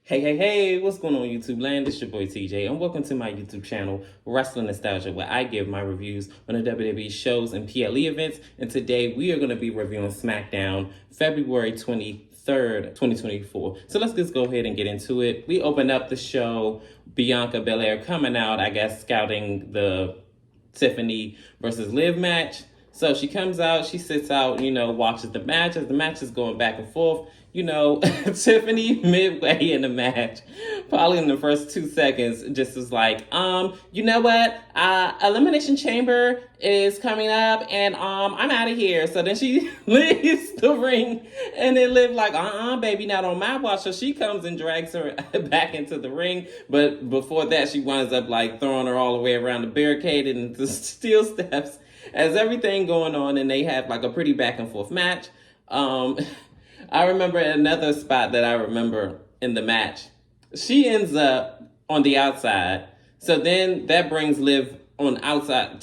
Hey, what's going on YouTube land? It's your boy TJ and welcome to my YouTube channel, Wrestling Nostalgia, where I give my reviews on the WWE shows and PLE events. And today we are going to be reviewing SmackDown, February 23rd, 2024. So let's just go ahead and get into it. We open up the show, Bianca Belair coming out, I guess, scouting the Tiffany versus Liv match. So she comes out, she sits out, watches the match. As the match is going back and forth, Tiffany midway in the match, probably in the first 2 seconds, just was like, you know what? Elimination Chamber is coming up and I'm out of here. So then she leaves the ring and then Liv like, baby, not on my watch. So she comes and drags her back into the ring. But before that, she winds up like throwing her all the way around the barricade and the steel steps. As everything going on, and they have like a pretty back and forth match. I remember another spot that I remember in the match. She ends up on the outside. So then that brings Liv on outside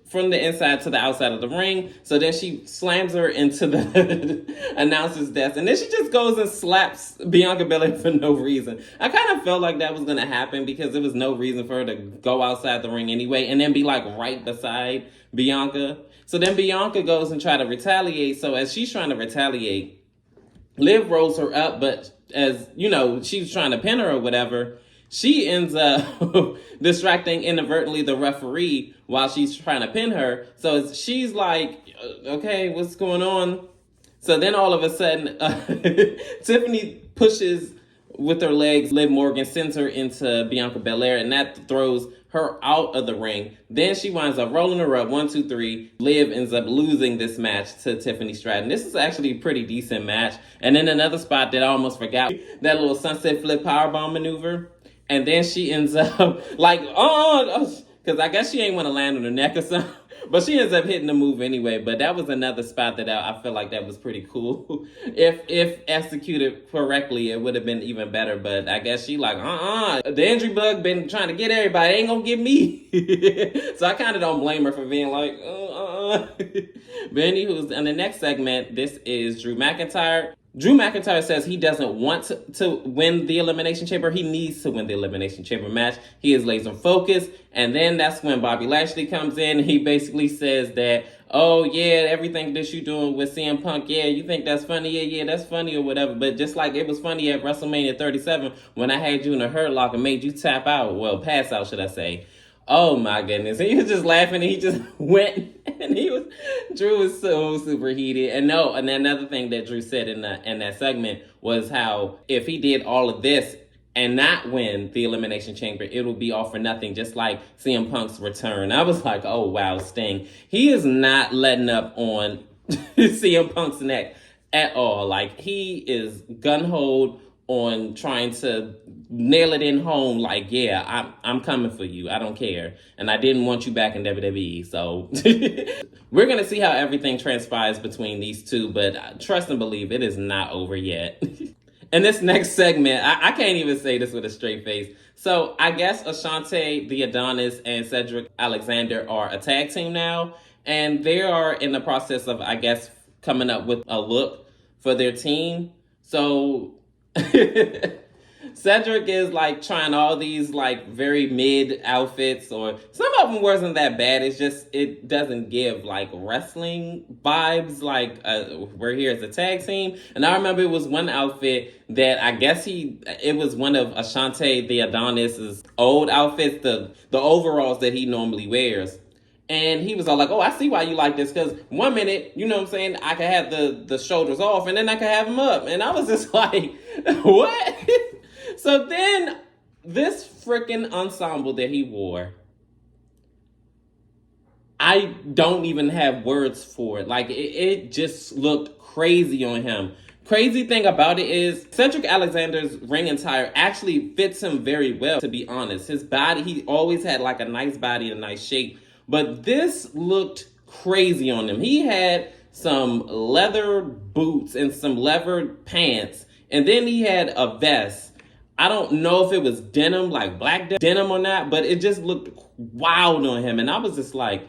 from the inside to the outside of the ring. So then she slams her into the announcer's desk. And then she just goes and slaps Bianca Belair for no reason. I kind of felt like that was going to happen because there was no reason for her to go outside the ring anyway and then be like right beside Bianca. So then Bianca goes and try to retaliate. So as she's trying to retaliate, Liv rolls her up, but as, she's trying to pin her or whatever, she ends up distracting inadvertently the referee while she's trying to pin her. So she's like, okay, what's going on? So then all of a sudden, Tiffany pushes with her legs. Liv Morgan sends her into Bianca Belair, and that throws her out of the ring. Then she winds up rolling her up, 1, 2, 3. Liv ends up losing this match to Tiffany Stratton. This is actually a pretty decent match. And then another spot that I almost forgot, that little sunset flip powerbomb maneuver. And then she ends up like, because I guess she ain't want to land on her neck or something. But she ends up hitting the move anyway. But that was another spot that I feel like that was pretty cool. If executed correctly, it would have been even better. But I guess she like, the injury bug been trying to get everybody. Ain't gonna get me. So I kind of don't blame her for being like, But anywho, in the next segment, this is Drew McIntyre. Drew McIntyre says he doesn't want to win the Elimination Chamber. He needs to win the Elimination Chamber match. He is laser focused. And then that's when Bobby Lashley comes in. He basically says that, oh, yeah, everything that you're doing with CM Punk, yeah, you think that's funny? Yeah, that's funny or whatever. But just like it was funny at WrestleMania 37 when I had you in a hurt lock and made you tap out. Well, pass out, should I say. Oh my goodness. He was just laughing and he just went and Drew was so super heated. And another thing that Drew said in that segment was how if he did all of this and not win the Elimination Chamber, it will be all for nothing, just like CM Punk's return. I was like, oh wow, Sting. He is not letting up on CM Punk's neck at all. Like he is gun-ho on trying to nail it in home, like, yeah, I'm coming for you. I don't care. And I didn't want you back in WWE. So we're going to see how everything transpires between these two. But trust and believe, it is not over yet. In this next segment, I can't even say this with a straight face. So I guess Ashante, the Adonis, and Cedric Alexander are a tag team now. And they are in the process of, I guess, coming up with a look for their team. So Cedric is like trying all these like very mid outfits, or some of them wasn't that bad. It's just it doesn't give like wrestling vibes like we're here as a tag team. And I remember it was one outfit that I guess it was one of Ashante the Adonis's old outfits, the overalls that he normally wears. And he was all like, oh, I see why you like this. Because 1 minute, you know what I'm saying, I could have the shoulders off and then I could have them up. And I was just like, what? So then this freaking ensemble that he wore, I don't even have words for it. Like, it just looked crazy on him. Crazy thing about it is Cedric Alexander's ring attire actually fits him very well, to be honest. His body, he always had like a nice body and a nice shape. But this looked crazy on him. He had some leather boots and some leather pants. And then he had a vest. I don't know if it was denim, like black denim or not, but it just looked wild on him. And I was just like,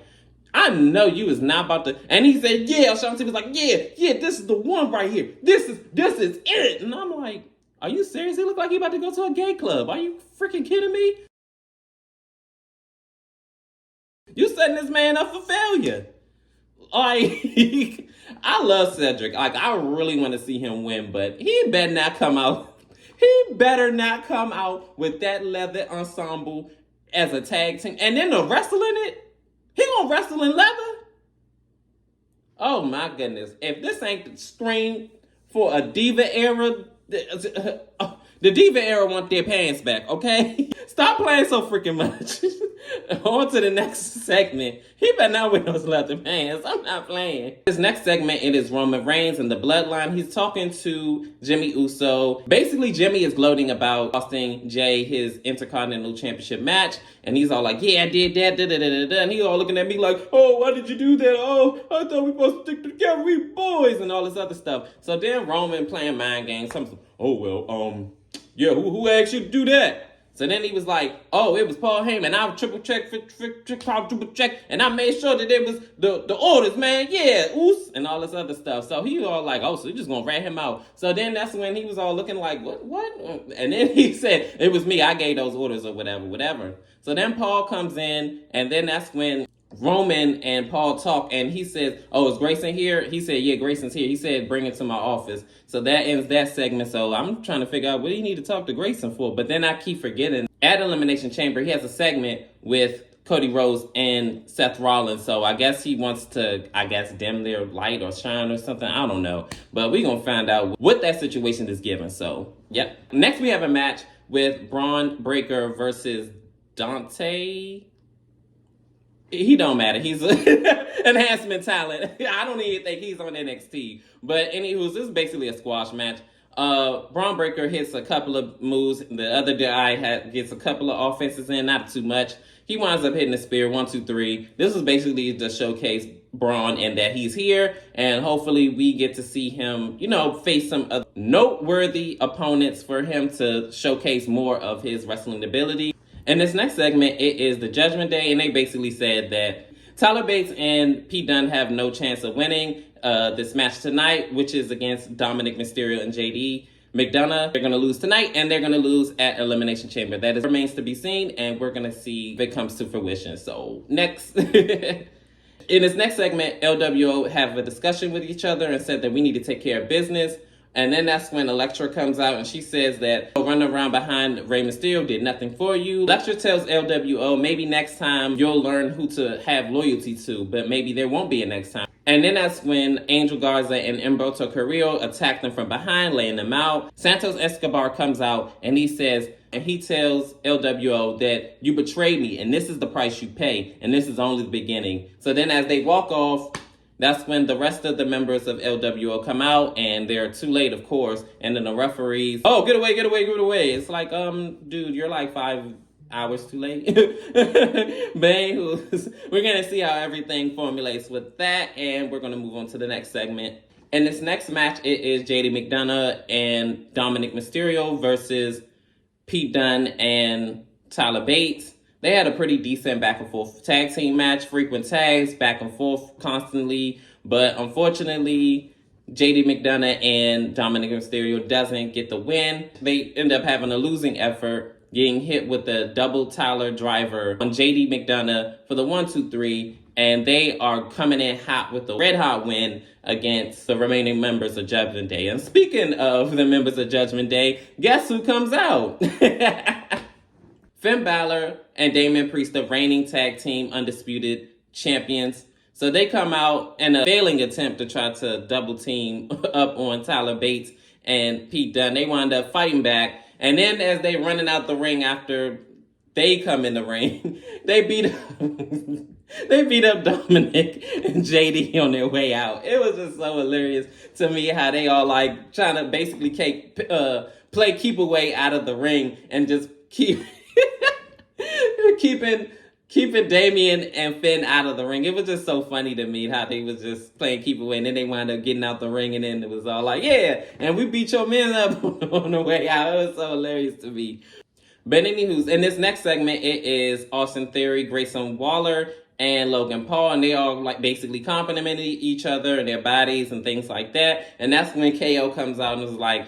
I know you is not about to. And he said, yeah, Shanti was like, yeah, this is the one right here. This is it. And I'm like, Are you serious? He look like he about to go to a gay club. Are you freaking kidding me? You setting this man up for failure. Like, I love Cedric. Like, I really want to see him win, but he better not come out. He better not come out with that leather ensemble as a tag team. And then the wrestling it? He gonna wrestle in leather? Oh my goodness. If this ain't the scream for a Diva era, the Diva era want their pants back, okay? Stop playing so freaking much. On to the next segment. He better not wear those leather pants. I'm not playing. This next segment, it is Roman Reigns and the Bloodline. He's talking to Jimmy Uso. Basically, Jimmy is gloating about costing Jay his Intercontinental Championship match. And he's all like, yeah, I did that, da-da-da-da-da. And he's all looking at me like, oh, why did you do that? Oh, I thought we were supposed to stick together, we boys, and all this other stuff. So then Roman playing mind games. Oh, well, yeah, who asked you to do that? So then he was like, oh, it was Paul Heyman. I triple check, and I made sure that it was the orders, man. Yeah, oos, and all this other stuff. So he was all like, oh, so you're just going to rat him out. So then that's when he was all looking like, what? And then he said, it was me. I gave those orders or whatever. So then Paul comes in, and then that's when Roman and Paul talk, and he says, oh, is Grayson here? He said, yeah, Grayson's here. He said, bring it to my office. So that ends that segment. So I'm trying to figure out what do you need to talk to Grayson for? But then I keep forgetting. At Elimination Chamber, he has a segment with Cody Rhodes and Seth Rollins. So I guess he wants to, dim their light or shine or something. I don't know. But we're going to find out what that situation is given. So, yep. Next, we have a match with Braun Breaker versus Dante. He don't matter. He's an enhancement talent. I don't even think he's on NXT. But anywho, this is basically a squash match. Braun Breaker hits a couple of moves. The other guy gets a couple of offenses in, not too much. He winds up hitting the spear, 1, 2, 3. This is basically to showcase Braun and that he's here. And hopefully we get to see him, face some other noteworthy opponents for him to showcase more of his wrestling ability. In this next segment, it is the Judgment Day, and they basically said that Tyler Bates and Pete Dunne have no chance of winning this match tonight, which is against Dominic Mysterio and JD McDonough. They're going to lose tonight, and they're going to lose at Elimination Chamber. That remains to be seen, and we're going to see if it comes to fruition. So, next. In this next segment, LWO have a discussion with each other and said that we need to take care of business. And then that's when Elektra comes out and she says that running around behind Rey Mysterio did nothing for you. Elektra tells LWO maybe next time you'll learn who to have loyalty to, but maybe there won't be a next time. And then that's when Angel Garza and Humberto Carrillo attack them from behind, laying them out. Santos Escobar comes out and he tells LWO that you betrayed me and this is the price you pay and this is only the beginning. So then as they walk off, that's when the rest of the members of LWO come out, and they're too late, of course. And then the referees, oh, get away. It's like, dude, you're like 5 hours too late. We're going to see how everything formulates with that, and we're going to move on to the next segment. In this next match, it is JD McDonough and Dominic Mysterio versus Pete Dunne and Tyler Bates. They had a pretty decent back and forth tag team match, frequent tags, back and forth constantly. But unfortunately, JD McDonough and Dominic Mysterio doesn't get the win. They end up having a losing effort, getting hit with the double Tyler driver on JD McDonough for the 1, 2, 3. And they are coming in hot with the red hot win against the remaining members of Judgment Day. And speaking of the members of Judgment Day, guess who comes out? Finn Balor and Damian Priest, the reigning tag team undisputed champions. So they come out in a failing attempt to try to double team up on Tyler Bates and Pete Dunne. They wind up fighting back. And then as they running out the ring after they come in the ring, they beat up Dominic and JD on their way out. It was just so hilarious to me how they all like trying to basically play keep away out of the ring and just keeping Damian and Finn out of the ring. It was just so funny to me how they was just playing keep away, and then they wound up getting out the ring, and then it was all like, yeah, and we beat your men up on the way out. It was so hilarious to me. But anywho, in this next segment, it is Austin Theory, Grayson Waller, and Logan Paul, and they all like basically complimenting each other and their bodies and things like that. And that's when KO comes out and is like,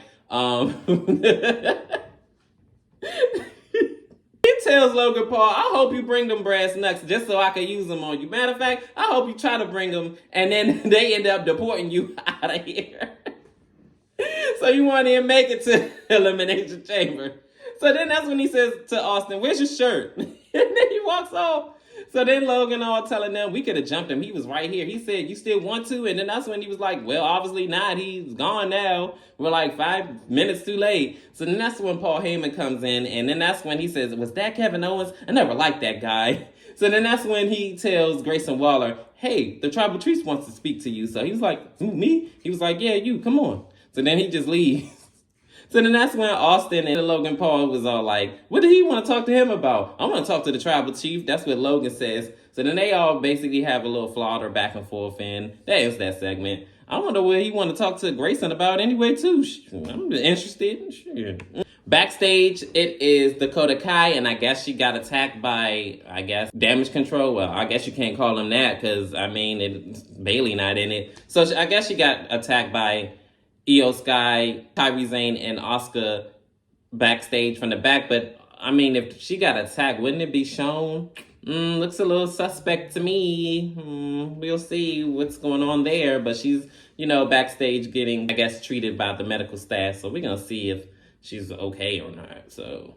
He tells Logan Paul, I hope you bring them brass knucks just so I can use them on you. Matter of fact, I hope you try to bring them and then they end up deporting you out of here. So you won't even make it to Elimination Chamber. So then that's when he says to Austin, where's your shirt? And then he walks off. So then Logan all telling them, we could have jumped him. He was right here. He said, you still want to? And then that's when he was like, well, obviously not. He's gone now. We're like 5 minutes too late. So then that's when Paul Heyman comes in. And then that's when he says, was that Kevin Owens? I never liked that guy. So then that's when he tells Grayson Waller, hey, the Tribal Chief wants to speak to you. So he was like, who, me? He was like, yeah, you, come on. So then he just leaves. So then that's when Austin and Logan Paul was all like, what did he want to talk to him about? I want to talk to the Tribal Chief. That's what Logan says. So then they all basically have a little flauter back and forth, and that is that segment. I wonder what he want to talk to Grayson about anyway, too. I'm interested. Sure. Backstage, it is Dakota Kai, and I guess she got attacked by, Damage Control. Well, I guess you can't call them that because, it's Bailey not in it. So I guess she got attacked by Io Sky, Kairi Sane, and Asuka backstage from the back. But, if she got attacked, wouldn't it be shown? Looks a little suspect to me. We'll see what's going on there. But she's, backstage getting, treated by the medical staff. So we're going to see if she's okay or not. So,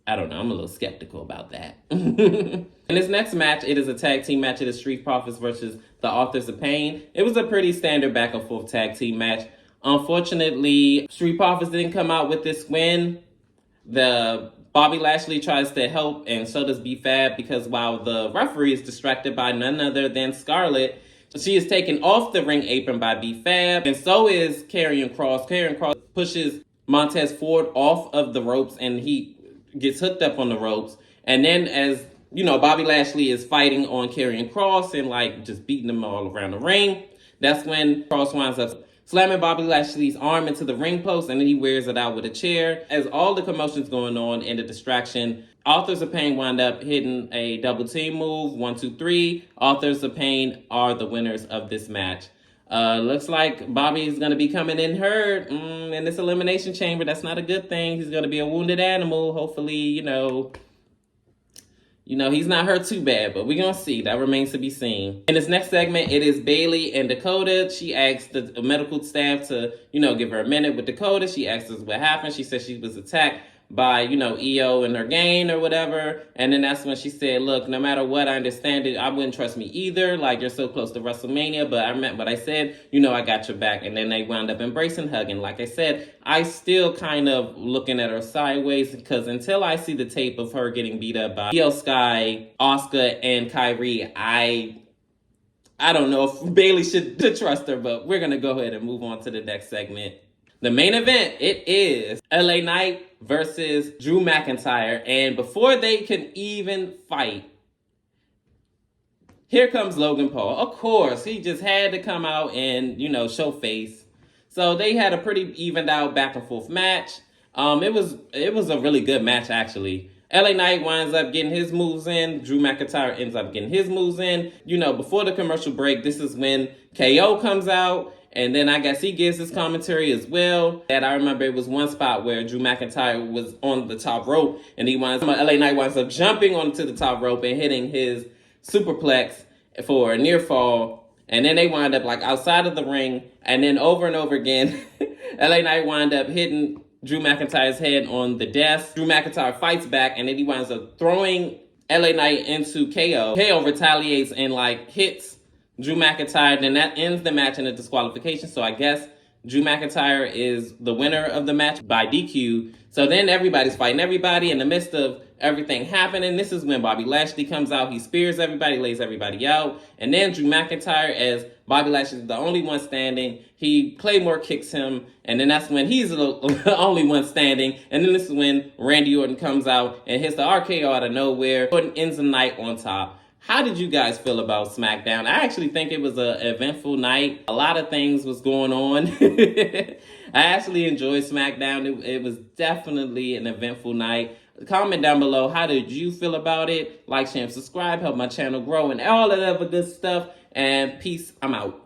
I don't know. I'm a little skeptical about that. In this next match, it is a tag team match. It is Street Profits versus the Authors of Pain. It was a pretty standard back and forth tag team match. Unfortunately, Street Profits didn't come out with this win. The Bobby Lashley tries to help, and so does B-Fab, because while the referee is distracted by none other than Scarlett, she is taken off the ring apron by B-Fab, and so is Karrion Kross. Karrion Kross pushes Montez Ford off of the ropes, and he gets hooked up on the ropes. And then as, Bobby Lashley is fighting on Karrion Kross and, just beating him all around the ring, that's when Kross winds up slamming Bobby Lashley's arm into the ring post, and then he wears it out with a chair. As all the commotion's going on and the distraction, Authors of Pain wind up hitting a double team move. 1, 2, 3. Authors of Pain are the winners of this match. Looks like Bobby's going to be coming in hurt in this Elimination Chamber. That's not a good thing. He's going to be a wounded animal. Hopefully, he's not hurt too bad, but we're going to see. That remains to be seen. In this next segment, it is Bailey and Dakota. She asks the medical staff to, give her a minute with Dakota. She asks us what happened. She says she was attacked by, Io and her gang or whatever. And then that's when she said, look, no matter what, I understand it. I wouldn't trust me either. You're so close to WrestleMania, but I meant what I said. I got your back. And then they wound up embracing, hugging. Like I said, I still kind of looking at her sideways because until I see the tape of her getting beat up by Io Sky, Asuka, and Kairi, I don't know if Bailey should trust her, but we're going to go ahead and move on to the next segment. The main event, it is LA Knight versus Drew McIntyre. And before they can even fight, here comes Logan Paul. Of course, he just had to come out and, show face. So they had a pretty evened out back and forth match. It was a really good match, actually. LA Knight winds up getting his moves in. Drew McIntyre ends up getting his moves in. Before the commercial break, this is when KO comes out. And then I guess he gives his commentary as well. And I remember it was one spot where Drew McIntyre was on the top rope. And LA Knight winds up jumping onto the top rope and hitting his superplex for a near fall. And then they wind up outside of the ring. And then over and over again, LA Knight wind up hitting Drew McIntyre's head on the desk. Drew McIntyre fights back, and then he winds up throwing LA Knight into KO. KO retaliates and hits Drew McIntyre. Then that ends the match in a disqualification. So I guess Drew McIntyre is the winner of the match by DQ. So then everybody's fighting everybody in the midst of everything happening. This is when Bobby Lashley comes out. He spears everybody, lays everybody out. And then Drew McIntyre, as Bobby Lashley is the only one standing, Claymore kicks him. And then that's when he's the only one standing. And then this is when Randy Orton comes out and hits the RKO out of nowhere. Orton ends the night on top. How did you guys feel about SmackDown? I actually think it was an eventful night. A lot of things was going on. I actually enjoyed SmackDown. It was definitely an eventful night. Comment down below, how did you feel about it? Like, share, and subscribe. Help my channel grow and all that other good stuff. And peace. I'm out.